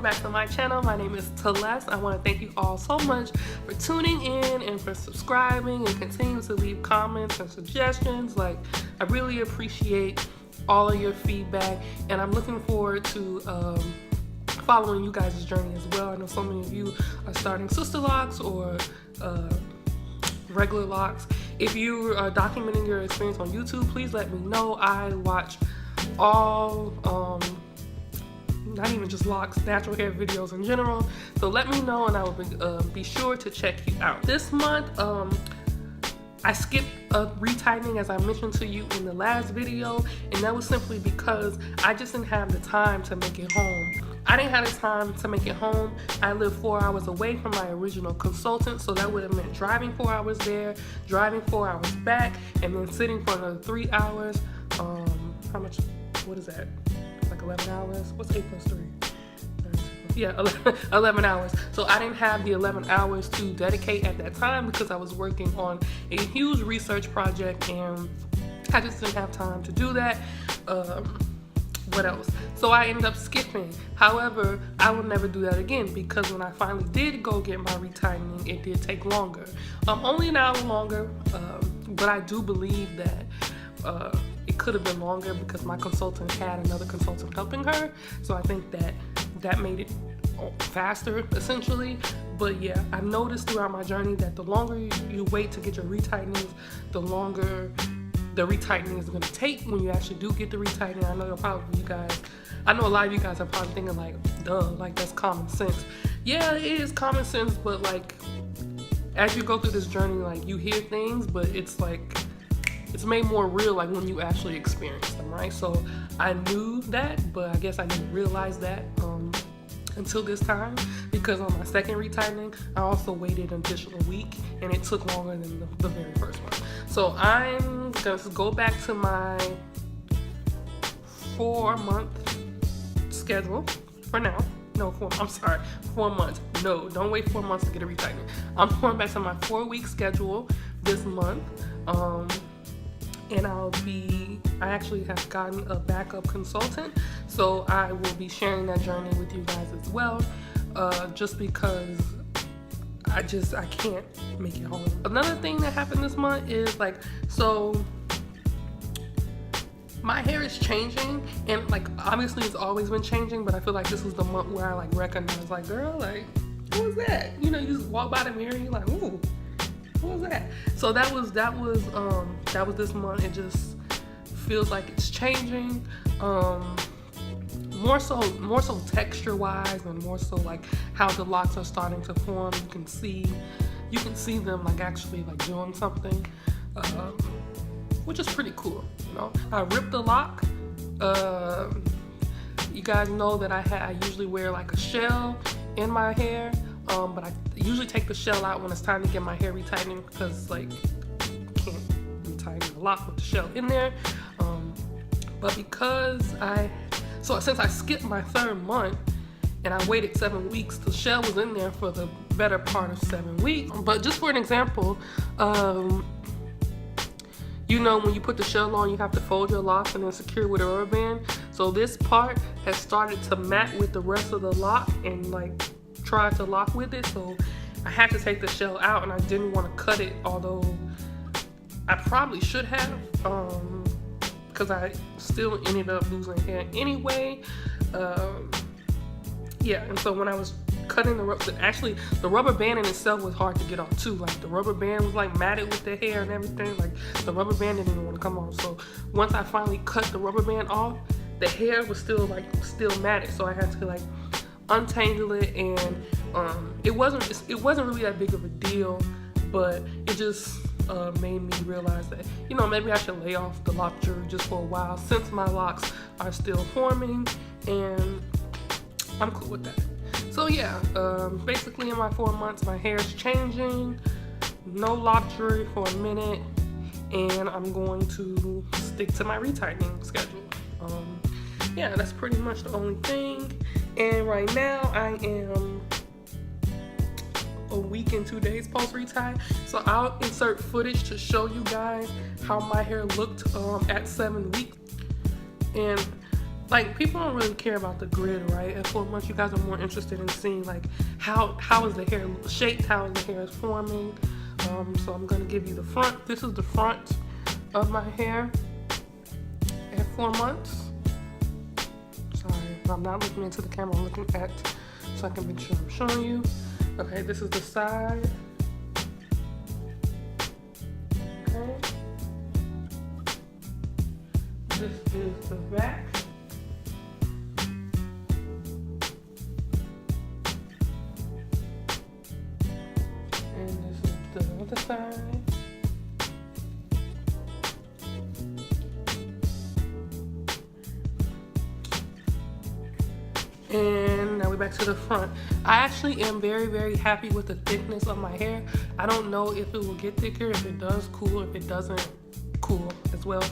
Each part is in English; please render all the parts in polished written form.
welcome back to my channel. My name is Celeste. I want to thank you all so much for tuning in and for subscribing and continuing to leave comments and suggestions. Like, I really appreciate all of your feedback, and I'm looking forward to following you guys' journey as well. I know so many of you are starting SISTERLOCKS or regular locks. If you are documenting your experience on YouTube, please let me know. I watch all not even just locks, natural hair videos in general, so let me know and I will be sure to check you out. This month I skipped a retightening, as I mentioned to you in the last video, and that was simply because I just didn't have the time to make it home. I didn't have the time to make it home. I live 4 hours away from my original consultant, so that would have meant driving 4 hours there, driving 4 hours back, and then sitting for another 3 hours. How much, what is that? Like 11 hours? What's 8 plus 3? Yeah, 11 hours. So I didn't have the 11 hours to dedicate at that time because I was working on a huge research project and I just didn't have time to do that. What else? So I ended up skipping. However, I will never do that again because when I finally did go get my retightening, it did take longer. Only an hour longer, but I do believe that it could have been longer because my consultant had another consultant helping her. So I think that made it faster, essentially. But yeah, I've noticed throughout my journey that the longer you wait to get your retightings, the longer the retightening is going to take when you actually do get the retightening. I know I know a lot of you guys are probably thinking like, duh, like that's common sense. Yeah, it is common sense, but like as you go through this journey, like you hear things, but it's like it's made more real like when you actually experience them, right? So I knew that, but I guess I didn't realize that until this time, because on my second retightening I also waited an additional week and it took longer than the very first one. So I'm gonna go back to my 4-month schedule for now. No, 4 months. No, don't wait 4 months to get a retightening. I'm going back to my 4-week schedule this month. And I actually have gotten a backup consultant, so I will be sharing that journey with you guys as well, just because I can't make it home. Another thing that happened this month is like, so my hair is changing, and like obviously it's always been changing, but I feel like this was the month where I like recognized, like, girl, like, what was that? You know, you just walk by the mirror and you're like, ooh, what was that? So that was this month. It just feels like it's changing, more so texture wise, and more so like how the locks are starting to form. You can see them like actually like doing something, which is pretty cool, you know. I ripped the lock. You guys know that I usually wear like a shell in my hair, but I usually take the shell out when it's time to get my hair retightening because like I can't retighten the lock with the shell in there. But because since I skipped my 3rd month and I waited 7 weeks, the shell was in there for the better part of 7 weeks. But just for an example, you know, when you put the shell on, you have to fold your locks and then secure with a rubber band. So this part has started to mat with the rest of the lock and like try to lock with it. So I had to take the shell out, and I didn't want to cut it, although I probably should have, because I still ended up losing hair anyway. Yeah, and so when I was cutting the rubber band in itself was hard to get off too. Like the rubber band was like matted with the hair and everything. Like the rubber band didn't even want to come off. So once I finally cut the rubber band off, the hair was still matted. So I had to like untangle it, and it wasn't really that big of a deal, but it just made me realize that, you know, maybe I should lay off the lock jewelry just for a while since my locks are still forming, and I'm cool with that. So yeah, basically in my 4 months, my hair is changing, no lock jewelry for a minute, and I'm going to stick to my retightening schedule. Yeah, that's pretty much the only thing. And right now I am a week and 2 days post retie, so I'll insert footage to show you guys how my hair looked at 7 weeks. And like, people don't really care about the grid, right? At 4 months, you guys are more interested in seeing like how is the hair shaped, how is the hair is forming. So I'm gonna give you the front. This is the front of my hair at 4 months. Sorry, I'm not looking into the camera, I'm looking at, so I can make sure I'm showing you. Okay, this is the side. Okay. This is the back. And this is the other side. And now we're back to the front. I actually am very, very happy with the thickness of my hair. I don't know if it will get thicker. If it does, cool. If it doesn't, cool as well.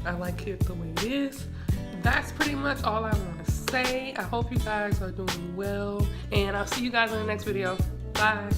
I like it the way it is. That's pretty much all I want to say. I hope you guys are doing well, and I'll see you guys in the next video. Bye.